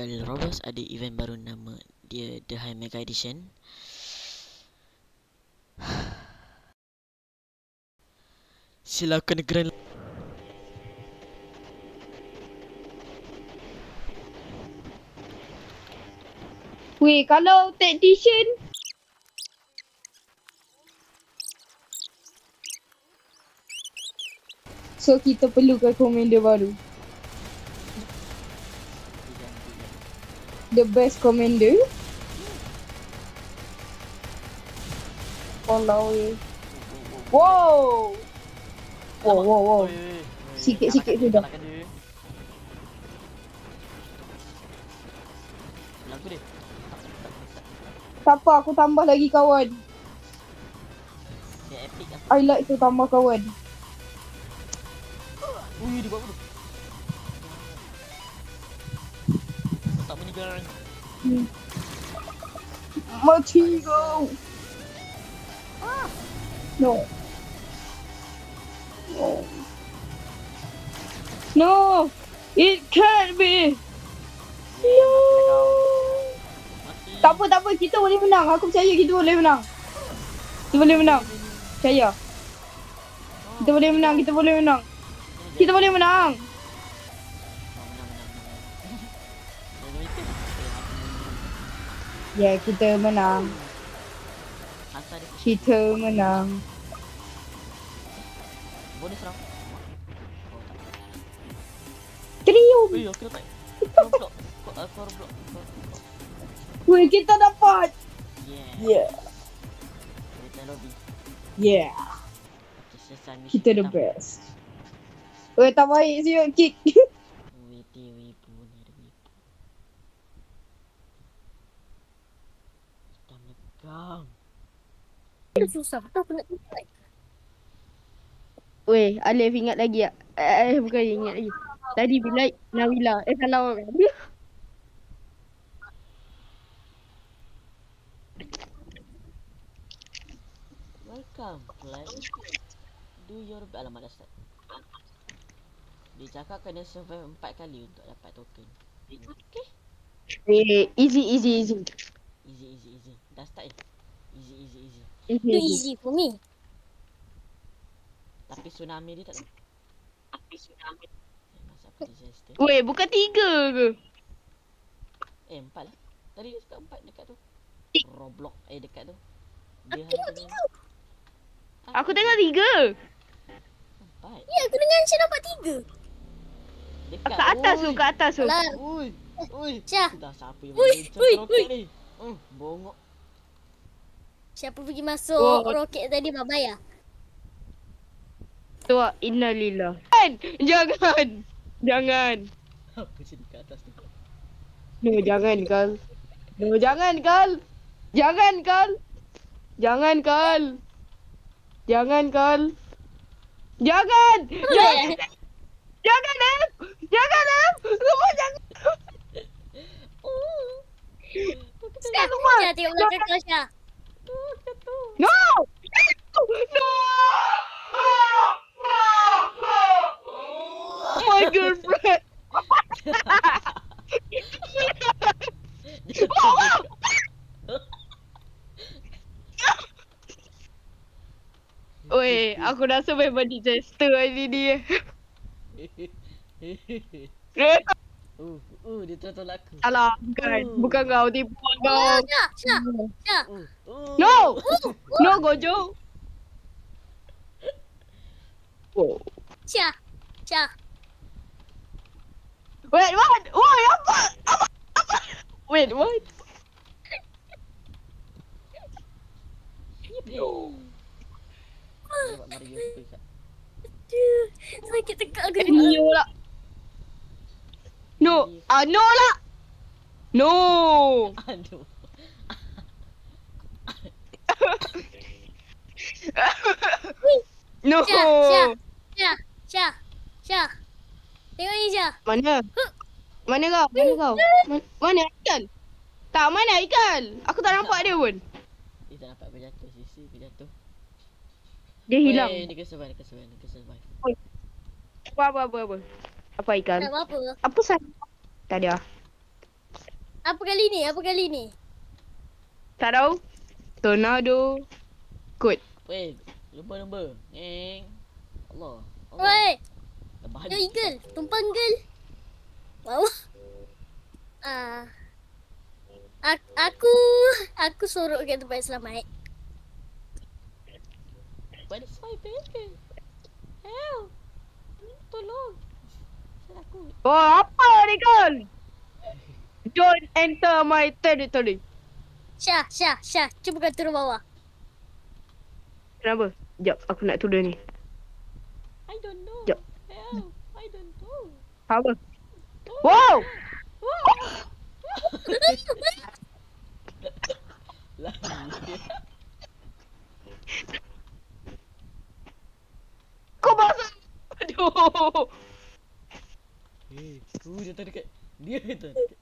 Mobile Roblox ada event baru nama dia The High Mega Edition. Silakan grand. Weh, kalau tactician so kita perlukan commander baru. The best commander. Oh no. Wow. Wow. Sikit-sikit sudah. Lagu dia. Tak apa, aku tambah lagi kawan. Dia epic lah. I like to tambah kawan. Ui, dia buat apa tu? Tak meninggal. Mati kau. No. No. It can't be. No. Mati. Tak apa. Kita boleh menang. Aku percaya kita boleh menang. Kita boleh menang. Percaya. Kita boleh menang. Kita boleh menang. Kita boleh menang. Ya, kita menang. Kita menang. Bonus round. Trio. Ui, aku dapat. Block. Aku block. Weh, kita dapat. Yeah. Yeah. Kita lobby. Yeah. Selesai mission Kita the pertama. best. Weh, tak baik siut kick. Wipu ni ada wipu. Kita megang. Susah betul aku nak tunjuk. Weh, Alif ingat lagi tak? Bukan ingat lagi. Tadi bila Nawila. Salah orang. Welcome, play. Do your alamat dah start. Dia cakap kena survive 4 kali untuk dapat token. Okay. Easy. Easy. Dah start Easy. Itu easy for me. Tapi tsunami dia tak tahu. Masa apa disaster? Weh, bukan 3 ke? 4 lah. Tadi dia cakap 4 dekat tu. Roblox dekat tu. Dia Aku tengok 3. Aku tengok 3. 4. Ya, aku dengan Syah dapat 3. Dekat. Kat atas tu. Alah. Ui. Syah. Dah siapa yang Ui, mencet ui, roket ui. ni? Bongok. Siapa pergi masuk Oh. roket tadi bye-bye lah. Tuak, innalillah. Jangan. Apa jadi kat atas tu? No, jangan Kal. Jangan. Semua jangan. Syah, tengok belakang kau Syah. No. My girlfriend. Weh, aku rasa memang disaster hari ni. Dia tolak aku. Salah, bukan kau tipu kau. Syah. No, Gojo. Oh. Syah. Wait, what? Why? Apa? Wait, what? Mario dekat. Sakit tekak aku. Nio lah. No lah. No. Aduh. No. Syah. Tengok ni Syah. Mana kau? Mana Aikal? Tak, mana Aikal? Aku tak nampak dia pun. Dia tak nampak berjatuh. Sisi berjatuh. Dia hilang. Dia kena survive. Apa? Apa Aikal? Tak apa-apa. Apa salah? Tak ada. Apa kali ni? Apa kali ni? Tak tahu. Tornado. Kod. Weh, lumba-lumba. Ngeng. Allah. Allah. Oi, Dah yo balik. eagle. Tumpang girl. Wow. Aku sorok kat tempat selamat. Where's my baby? Help. Tolong. Saya takut. Oh, apa ni kan? Don't enter my territory. Syah. Cuba kau turun bawah. Kenapa? Sekejap, aku nak turun ni. I don't know. Jap. Help. I don't know. Apa? Wow! Lari. Kau masuk. Aduh. Dia tak dekat. Dia tak dekat.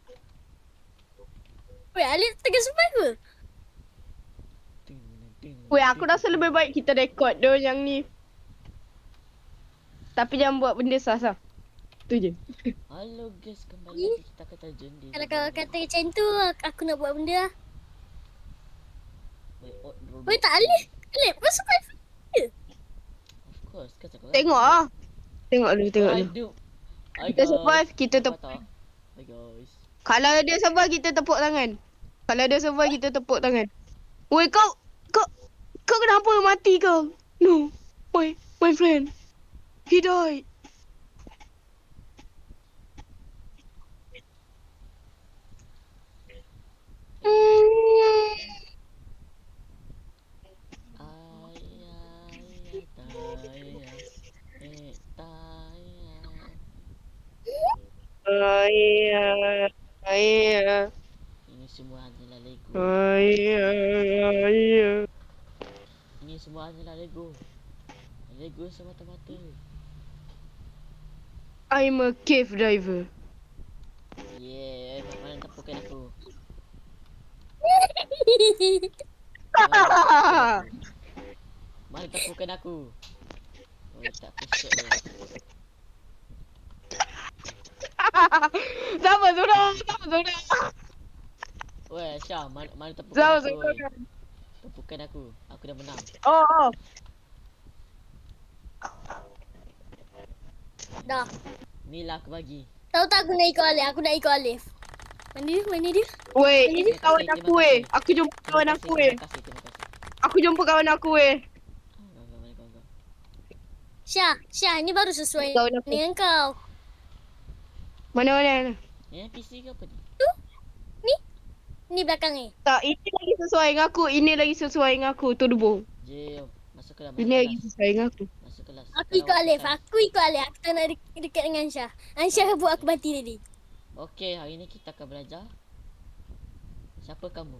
Weh, Alif tengah survive ke? Weh, aku rasa lebih baik kita rekod dia yang ni. Tapi jangan buat benda sah-sah. Tu je. Halo guys, kembali lagi kita kata jendi. Kalau kau kata macam tu, aku nak buat benda lah. Weh, tak Alif. Alif, kau survive ke? Of course, kan aku. Tengok ah. Tengok dulu. Kita survive, kita tepuk. Hi guys. Kalau dia survive, kita tepuk tangan. Kalau dia survive, kita tepuk tangan. Weh, kau kenapa mati kau? No. My friend. He died. Ini semua hanyalah Lego. Ini semua hanyalah Lego. Lego semata-mata. I'm a cave diver. Yeah, mana tepukan aku. Mana tepukan aku. Oh, tak pusat dia. Sama Zura. Weh, Syah, mana tepukan Sama aku. Zura. Weh. Tepukan aku. Aku dah menang. Oh. Dah. Ni lah aku bagi. Tahu tak aku nak ikut Alif? Aku nak ikut Alif. Mana dia? Weh, ini Terima kawan kasih, aku terima weh. kasih. Aku jumpa kawan aku weh. Terima kasih. Aku jumpa kawan aku weh. Kau. Syah, ni baru sesuai Kawan aku. dengan kau. Mana? Ni PC ke apa ni? Ni belakang ni. Tak, ini lagi sesuai dengan aku. Ini lagi sesuai dengan aku. Turbo. Jom, masuk kelas. Ini lagi sesuai dengan aku. Masuk kelas. Aku ikut Alif. Aku tak nak dekat dengan Syah. Syah buat aku mati tadi. Okey, hari ni kita akan belajar. Siapa kamu?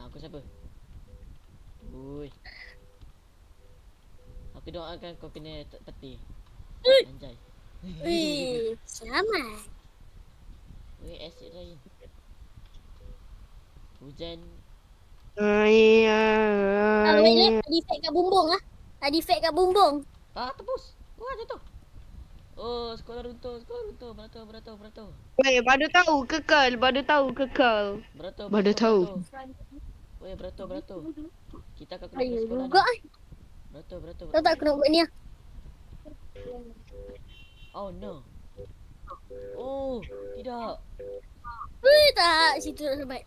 Aku siapa? Ui. Aku doakan kau kena peti. Anjay. Wih, selamat. Ui, asyik lain. Hujan. Wait, ada efek kat bumbung lah. Ada efek kat bumbung. Tepus. Wah, jatuh. Oh, sekolah runtuh. Beratur. Weh, baru tahu kekal. Beratur. Baru tahu. Weh, beratur. Kita akan kena ke sekolah Juga ni. ah. Beratur. Tahu tak aku nak buat ni lah. Oh no. Oh, tidak. Wih, tak. Situ tak sampai.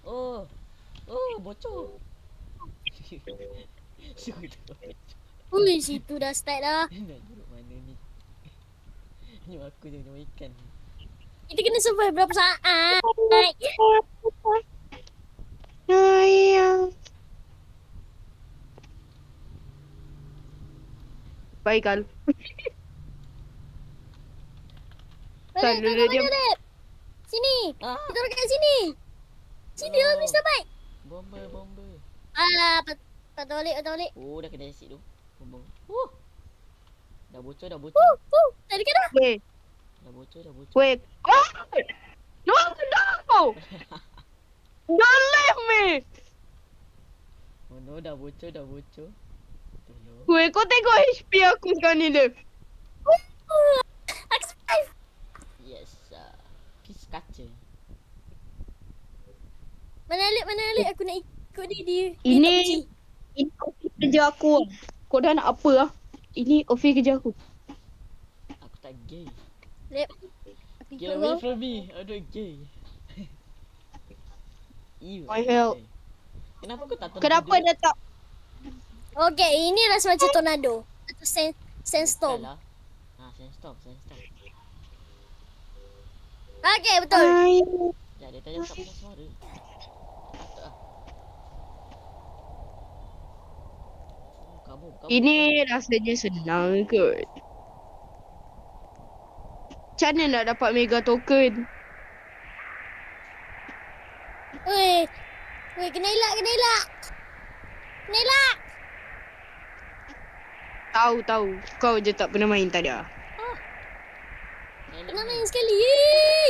Oh, bocor. Sudah. Wih, situ dah start dah. Nak duduk mana ni? Ni aku je minum ikan. Kita kena survive berapa saat? Baik Kal. Balik, Dulu kau dia- mana Lep? Sini. Ah, Kita orang kat sini. Sini lah Mr. Bike. bomba. Alah, patah balik. Oh, dah kena asyik tu. Bomba. Dah bocor. Tak dekat dah. Weh. Dah bocor. Weh. Oh! No! Don't leave me! Oh no, dah bocor. Tolong. Weh, kau tengok HP aku sekarang ni, Lev. Aku survive. Yes. Pis kaca. Mana Alip? Aku nak ikut dia di Ini office kerja aku. Kau dah nak apa lah? Ini office kerja aku. Aku tak gay. Alip. Aku Get ikut away kau. from me. I don't gay. Ew. My help. Kenapa kau tak Kenapa dia tak? Okay, ini rasa macam tornado. Atau sandstorm. Lah. Sandstorm. Okay, betul. Ya, dia tanya tak punya suara. Patut lah. Kamu. Ini rasanya senang kot. Macam mana nak dapat mega token? Weh, kena elak. Tahu. Kau je tak pernah main tadi. Pernah main sekali. Yeay.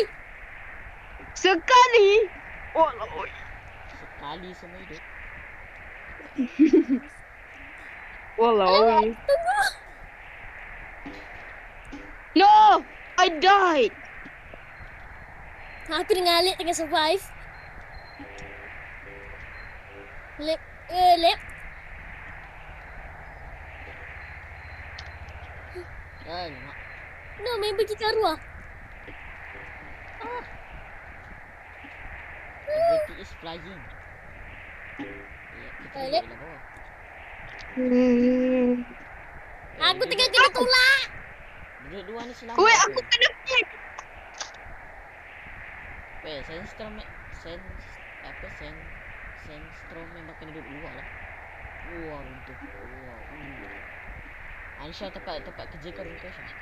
Sekali. Walau. Sekali semua hidup. Walau. Tunggu. No! I died. Aku dengan Alip tengah survive. Lep. Alamak. No, main pergi ke arwah. Everything is flying. Ya, kita Alip. duduk bawah. Aku tengah kena tolak. Duduk luar ni selamat. Weh, aku kena pin. Weh, Sandstorm memang kena duduk luar lah. Wah, runtuh. Ansha tempat kerja kau runtuh, Ansha.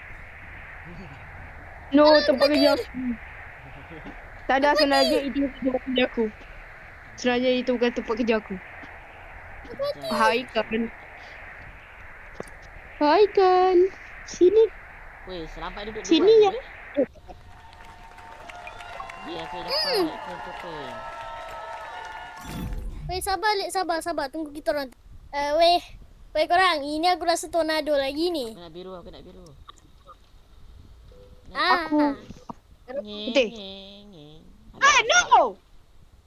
No, tempat kerja aku. Tak ada senaja itu tempat kerja aku. Senaja itu bukan tempat kerja aku. Hai kan. Sini. Weh, selamat duduk luar. Sini ya. Ya, aku dapat token. Weh, sabar Alip, sabar. Tunggu kita orang. Weh korang, ini aku rasa tornado lagi ni. Aku nak biru. Aku. Putih. Ngeng.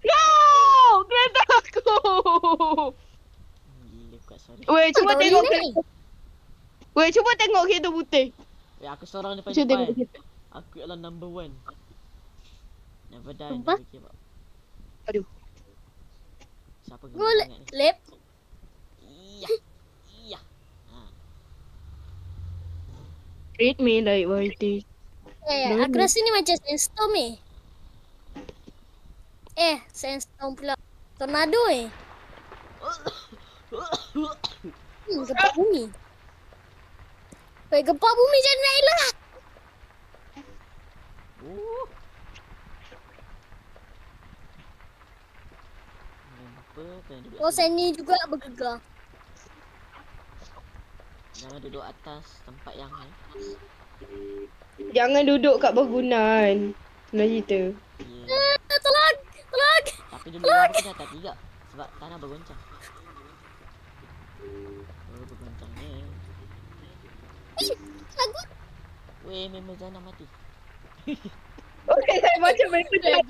No! Kereta aku. Gila kuat, sorry. Weh, cuba Kau tengok ni. kereta. Weh, cuba tengok kereta putih. Weh, aku seorang depan Cuba tengok depan. kereta. Aku adalah number 1. Never die, Sumpah? never give up. Aduh. Siapa Go guna sangat ni? Lep. Iya. Treat me like whitey. Aku rasa ni macam sandstorm sandstorm pula. Tornado gempa bumi. Weh, gempa bumi jangan nak elak. Kena duduk Oh, sini. Sandy juga bergegar. Jangan duduk atas tempat yang ni. Jangan duduk kat bangunan. Nak cerita. Ya. Tolong. Tapi duduk luar pun atas juga. Sebab tanah bergoncang. Bergoncang ni. Aku Weh, memang jangan mati. Okay, saya macam main pecat.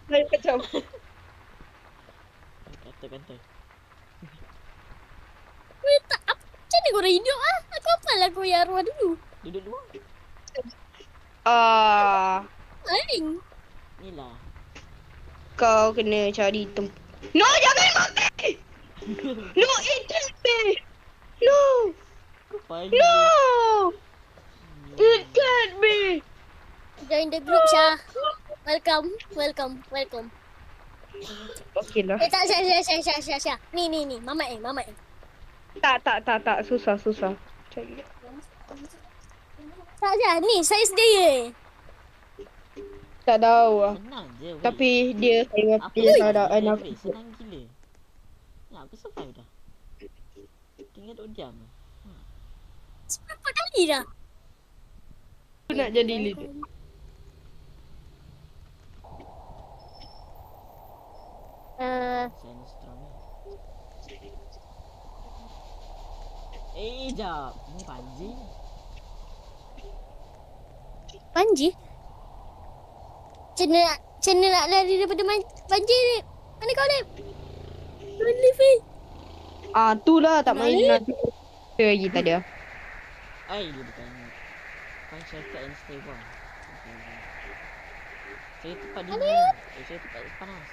Saya macam. Kata-kata. Weh, tak apa. Macam mana korang hidup ah? Aku apalah kau yang arwah dulu. Duduk luar. Aing. Ni lah. Kau kena cari tempat. No, jangan mati! No, it can't be! No! Kau payah. No! It can't be! Join the group, Syah. Welcome. Okay lah. Tak, Syah. Ni. Mamat. Tak. Susah. Cari. Tak, Syah. Ni, saiz dia Tak tahu lah. Senang je. weh. Tapi dia saya Apa dia lagi? keadaan Weh, aku. senang gila. Ya, aku survive dah. Tinggal duduk diam. Berapa kali dah? Aku nak jadi leader. Sandstorm ni. Jap. Ni Panji. Panji? Macam mana nak lari daripada banjir ni? Mana kau Lip? Don't leave me. Tu lah tak Mana? main nanti. Lagi tak ada. Ai dia bukan. Find shelter and stay warm. Saya tempat dingin. Saya tempat panas. Panas.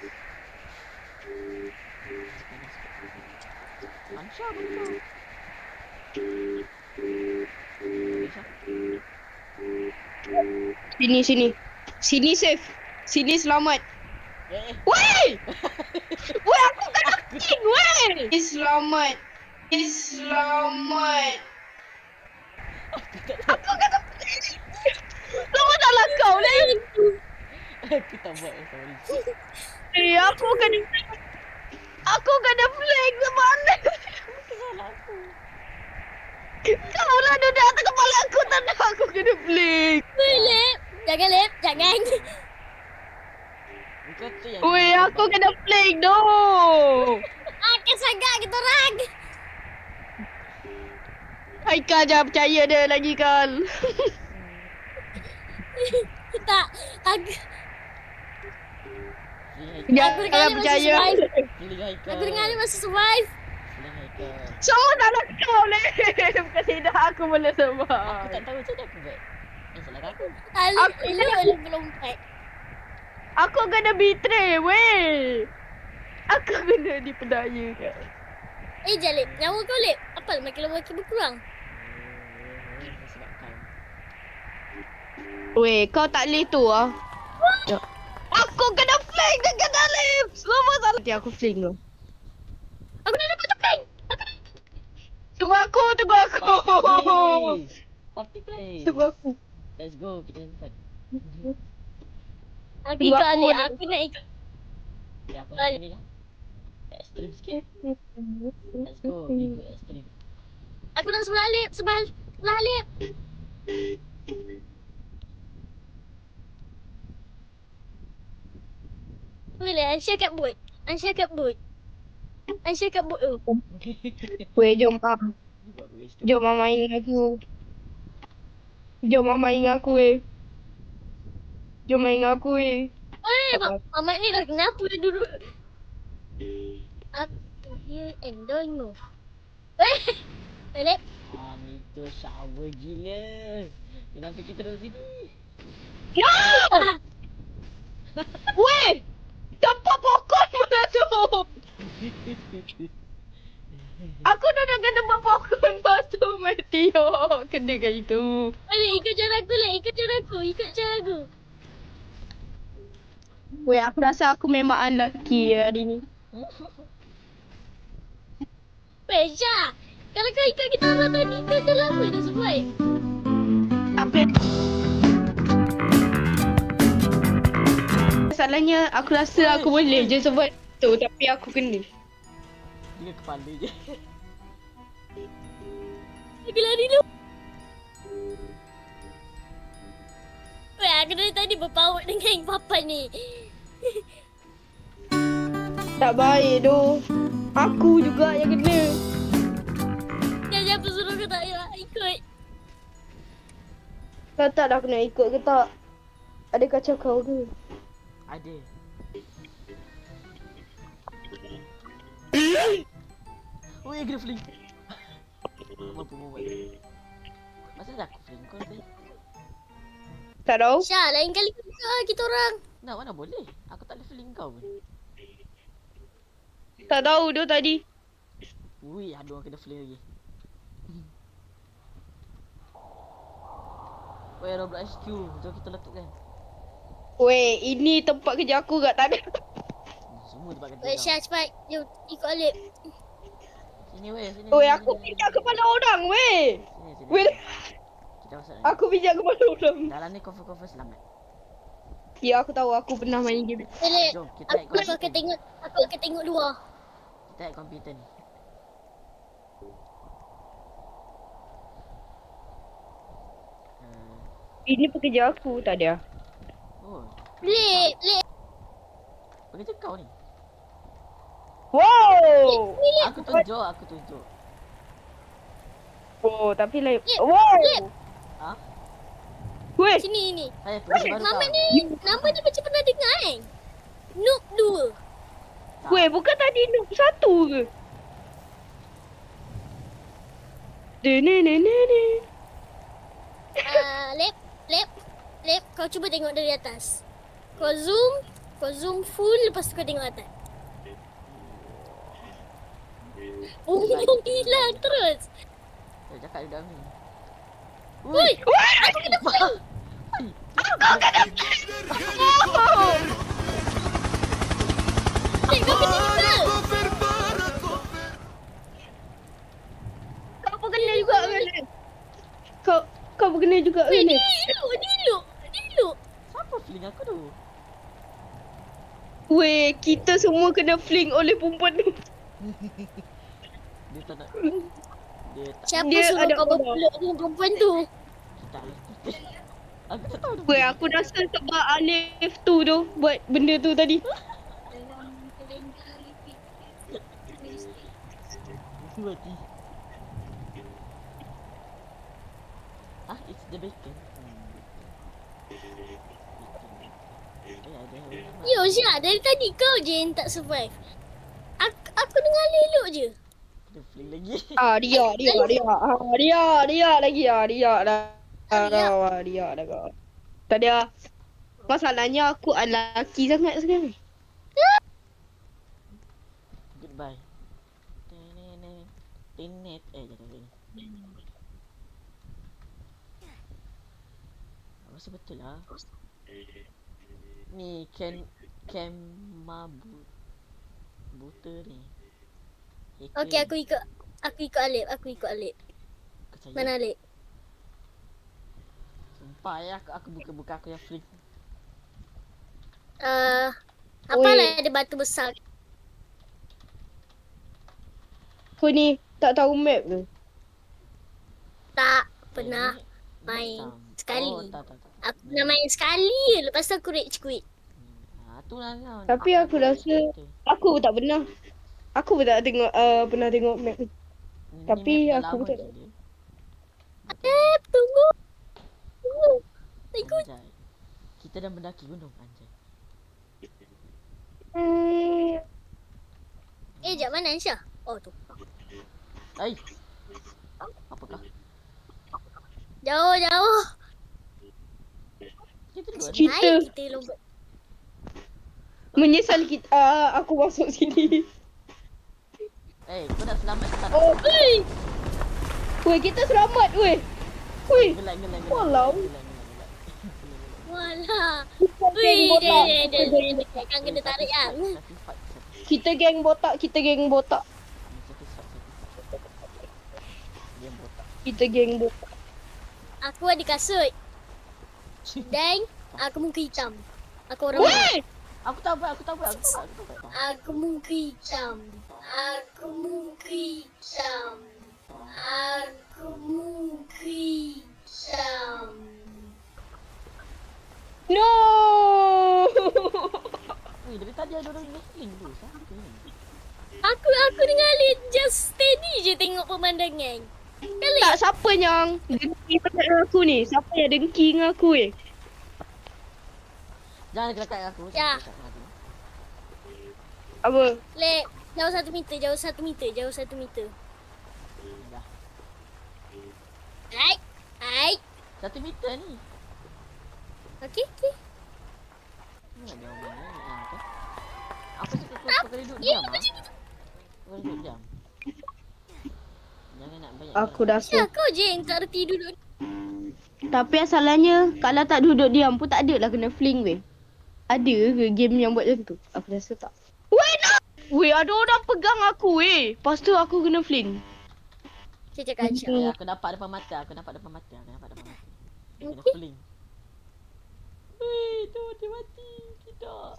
Ansha mana kau? Ansha. Sini. Sini safe. Sini selamat. Weh! Weh aku kena king weh! Selamat. Aku kena king. Lama tak lah kau ni. Aku tak buat sorry. Aku kena flank mana? Salah aku. Kau lah duduk atas kepala aku tak nak aku kena flank. Lip. Jangan Lip. Jangan. Kau tu yang Weh aku kena flank doh. Akan sangat kita orang. Haikal jangan percaya dia lagi Kal. Tak. Aku Jangan dengar dia masih percaya. survive. Pilih Haikal. Aku dengar dia masih survive. Pilih Haikal. Semua tak nak kau leh. Kasi dah aku boleh Aku sebab. tak tahu macam mana aku buat. Yang salah aku. Alip belum fight. Aku kena betray weh. Aku kena diperdayakan. Jalip. Nyawa kau Lip. Apa makin lama makin berkurang. Sebab kau. Weh kau tak boleh tu ah. Aku kena flank dekat dalam. Semua salah. Nanti aku flank tu. Aku dah dapat flank. Tunggu aku. Tapi play. Tunggu aku. Let's go. Kita sempat. Aku Tunggu ikut aku Alip. dah. Aku nak ikut. Ya, aku nak ni lah. Extreme sikit. Let's go. We go extreme. Aku nak sebelah Alip. Sebelah Alip. Boleh. Aisyah kat boat. Aisyah kat boat tu. Weh jom ah. Buat waste tu. Jom mama main dengan aku weh. Jom main dengan aku weh. Mamat ni dah kenapa dia duduk. Aku here and don't know. Alip. Itu shower gila. Kenapa kita duduk sini? Ya! Weh! Tempat pokok mana tu? Aku dah nak kena tempat pokok batu meteor. Kena kan itu. Alip ikut cara aku Alip. Ikut cara aku. Weh aku rasa aku memang unlucky hari ni. Aisyah. Kalau kau ikut kita orang tadi kau dah lama dah survive. Apa? Masalahnya aku rasa aku boleh je survive tu tapi aku kena. Dia kepala je. Aku lari dulu. Weh, aku dari tadi berpaut dengan papa ni. Tak baik doh. Aku juga yang kena. Jangan suruh kau tak nak ikut. Kau tak dah kena ikut ke tak? Ada kacau kau ke? Ada. Weh, kena fling. Mampu buat. Masa dah aku fling kau tadi. Tak tahu. Syah, lain kali kita orang. Nah, mana boleh? Aku tak boleh fling kau pun. Tak tahu doh tadi. Ui, ada orang kena fling lagi. Weh, Roblox HQ. Jom kita letakkan. Weh, ini tempat kerja aku kat tak ada. Semua tempat kerja Weh, kau. Syah cepat. Jom ikut Alip. Sini weh, sini. Weh, sini, aku sini, pijak kepala orang weh. Sini. Weh, Kita masuk dalam. aku pijak kepala orang. Dalam ni cover selamat. Ya, aku tahu aku pernah main game. Alip. Jom, kita Aku akan tengok luar. Kita hack komputer ni. Ini pekerja aku, tak ada. Oh, Lip. bekerja kau ni. Wow! Aku tunjuk. Oh, tapi lain. Lip, Wow! Lip. Ha? Weh! Sini ni. Hai, pekerja baru Mamat kau. ni, nama dia macam pernah dengar kan? Noob 2. Tak, ke? Denenenene. Lep, kau cuba tengok dari atas. Kau zoom full, lepas tu kau tengok atas. Bumbung hilang terus. Saya cakap dia ni. Woi, aku kena fling. Lep, kau kena juga. Kau pun kena juga kan? Kau pun kena juga kan? Diluk. Siapa fling aku tu? Weh, kita semua kena fling oleh perempuan tu. Dia tak nak. Dia tak. Siapa Dia suruh ada kau orang. berpeluk dengan perempuan tu? Tak. Aku tak tahu. Weh, aku rasa sebab Alif tu buat benda tu tadi. Mati. Ah, it's the bacon. Yo, Syah, dari tadi kau je yang tak survive. Aku dengar elok je. Dia fling lagi. Dia lagi. Dia dah kau. Tak ada. Masalahnya aku unlucky sangat sekarang. Goodbye. Tinet. Jatuh lagi. Rasa betul lah. Ni Ken buta ni. Okey, aku ikut Alip. Mana Alip? Sumpah ya, aku buka aku yang fling. Apalah ada batu besar. Kau ni tak tahu map ke? Tak pernah main sekali. Aku pernah main sekali je, lepas tu aku rage quit. Tu lah kau. Tapi aku rasa aku tak pernah. Aku pun tak tengok pernah tengok map ni. Tapi aku tak tahu. Tunggu. Ikut. Anjay. Kita dah mendaki gunung anjay. Jap mana Syah? Oh tu. Ai. Apakah? Jauh. Kita dua ni. Kita Naik kita lompat. menyesal kita aku masuk sini. Kau nak selamat tak? Oh, weh, kita selamat weh. Weh. Gelak. Walau. Walah. Kita geng botak. Dia kan kena tarik yang. Kita geng botak. Kita geng botak. Aku ada kasut. Dan aku muka hitam. Aku orang mana? Weh! Aku tahu apa. Aku muka hitam. No! Weh, dari tadi ada orang wrestling tu. Siapa ni? Aku dengan Alip just steady je tengok pemandangan. Tak, siapa yang dengki dengan aku ni? Siapa yang dengki dengan aku weh? Jangan dekat aku. Ya. Apa? Lep, jauh 1 meter. Dah. Hai. 1 meter ni. Okey. Ni ada orang ni. Apa suka kau kena duduk diam ah? Kau duduk diam. Jangan nak banyak. Aku rasa. Ya, kau je yang tak reti duduk. Tapi asalnya kalau tak duduk diam pun tak ada lah kena fling weh. Ada ke game yang buat macam tu? Aku rasa tak. Weh, no! Weh, ada orang pegang aku weh. Lepas tu aku kena fling. Saya cakap Aisyah. Aku dapat depan mata. Kena Okey. fling. Weh, tu dia mati. Tidak.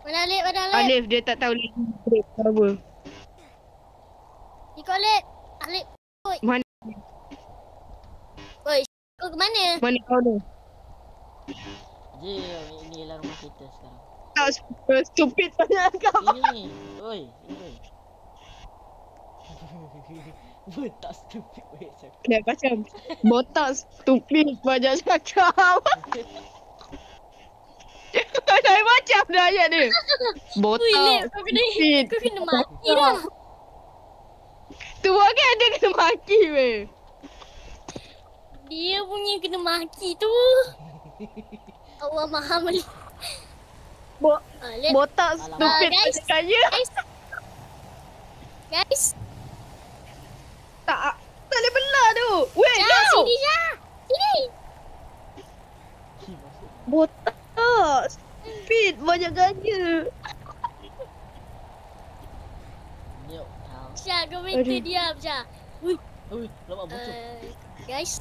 Mana Alip? Alif dia tak tahu lagi break apa. Ikut Alip. Mana Oi, kau ke mana? kau ni? Ini lah rumah kita sekarang. Tak stupid banyak kau. Ini. Oi. Tak stupid weh cakap. Dia macam botak stupid banyak cakap. Saya macam Dah ayat dia. Ui, Botak. Lip, kau kena mati dah. Tu kan dia kena maki weh. Dia punya kena maki tu. Allah maha melihat. Lip. Botak Alamak. stupid Guys. kaya. Guys, Tak boleh belah tu. Weh, Syah, no. sini Syah. Sini. Botak. Stupid banyak gaya. Nyok kau. Syah, kau better Aduh. diam Syah. Ui, Ui, lama bocor. guys.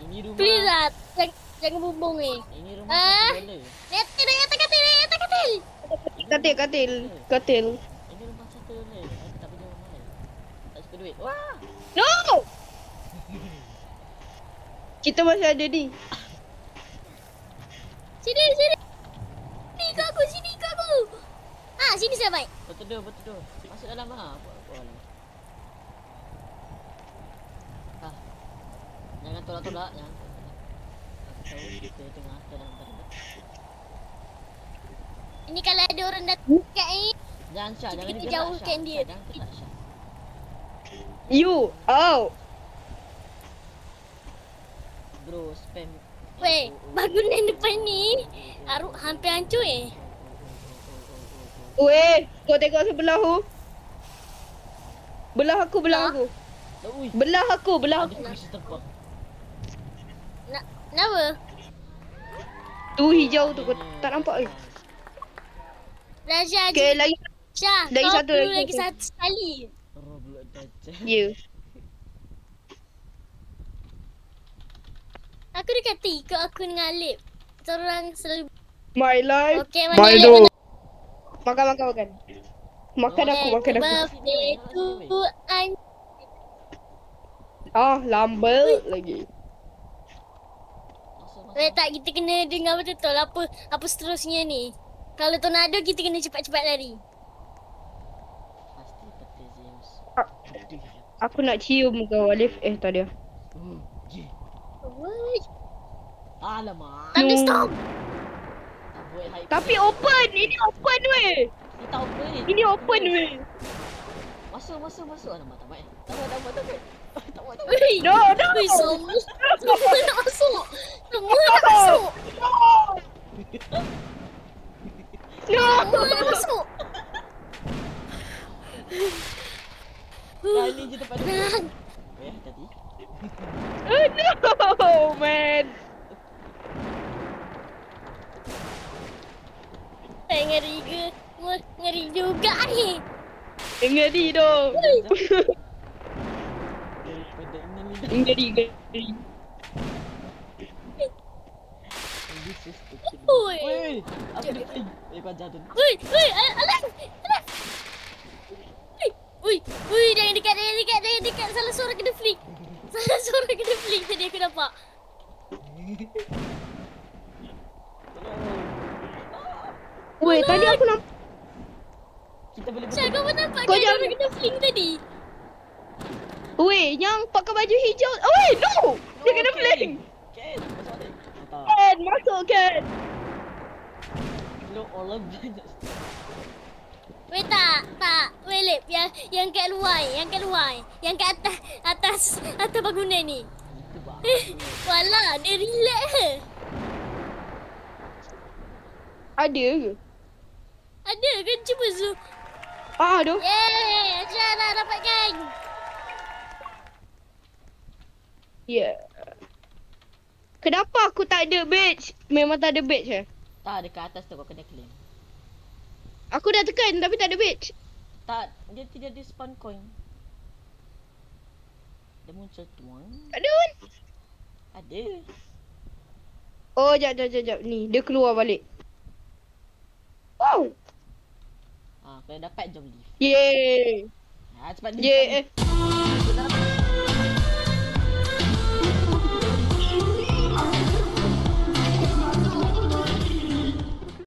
Ini rumah. Please lah. Jangan bumbung ni. Ini rumah $1. Katil dia kata katil. Katil. Ini rumah $1. Aku tak punya rumah lain. Tak suka duit. Wah. No. Kita masih ada ni. Sini. Sini ke aku. Sini saya baik. Berteduh. Masuk dalam lah. Apa lah. Jangan tolak-tolak. Jangan tolak. Aku tahu kita tengah dalam tanda. Ini kalau ada orang datang kat ni. Jangan Syah. Jangan Kita digerak jauhkan Syah. dia. Syah, jangan gerak Syah. You out. Bro, spam. Weh, bangunan depan ni hampir hancur Weh, kau tengok sebelah tu. Belah aku. Ui. Belah aku. Ada kursi terbang. Kenapa? Tu hijau tu kau tak nampak ke? Dah Syah. Okay, lagi. Syah, lagi kau satu, perlu lagi lagi satu. satu sekali. Roblox Dajjal. Ya. Aku dah kata ikut aku dengan Alip. Kita orang selalu. My life. Okey, My Alip, dog. Makan. Makan aku. Birthday to An. Lambat lagi. Masuk. Weh, tak, kita kena dengar betul-betul apa seterusnya ni. Kalau tornado kita kena cepat-cepat lari. Pasti peti Zeus. Ah. Aku nak cium kau Alif. Tak ada. Je. Woi, Alamak. thunderstorm. Tak buat hype. Tapi open. Ini open weh. Ni tak open. Ini open weh. Masuk. Alamak, tak baik. Tak buat. Tak buat. Woi. No. Woi, semua nak masuk. Semua nak masuk. No. Semua nak masuk. Ni je depan dia. Nah, Tadi. No man. ngeri ke? Ngeri juga ni. Ngeri dong. Daripada ini Ngeri. This is stupid. Oi. Weh, apa dia? Kau jatuh. Woi, Alam. Woi, jangan dekat. Salah suara kena flick. Tadi aku nampak. Weh, tadi aku nampak. Kita boleh Syah, kau pun nampak Kau kan jangan- orang kena flick tadi? Weh, yang pakai baju hijau. Weh, no. Dia kena flank. Ken, masuk balik. Tak. Ken, masuk Ken. Look all of them. Weh, tak. Weh, Lip, yang kat luar. Yang kat atas bangunan ni. Itu bah. Walah, dia relax ke? Ada ke? Ada kan? Cuba zoom. Aduh. Yeay, Syah dah dapatkan. Ya. Kenapa aku tak ada badge? Memang tak ada badge eh? Tak, dekat atas tu kau kena claim. Aku dah tekan tapi tak ada badge. Tak, dia tidak ada spawn coin. Dia muncul tuan. Tak ada kan? Ada. Oh, jap. Ni, dia keluar balik. Wow. Kau dah dapat jom lift. Yeay. Cepat lift. Yeay. Kau dah dapat.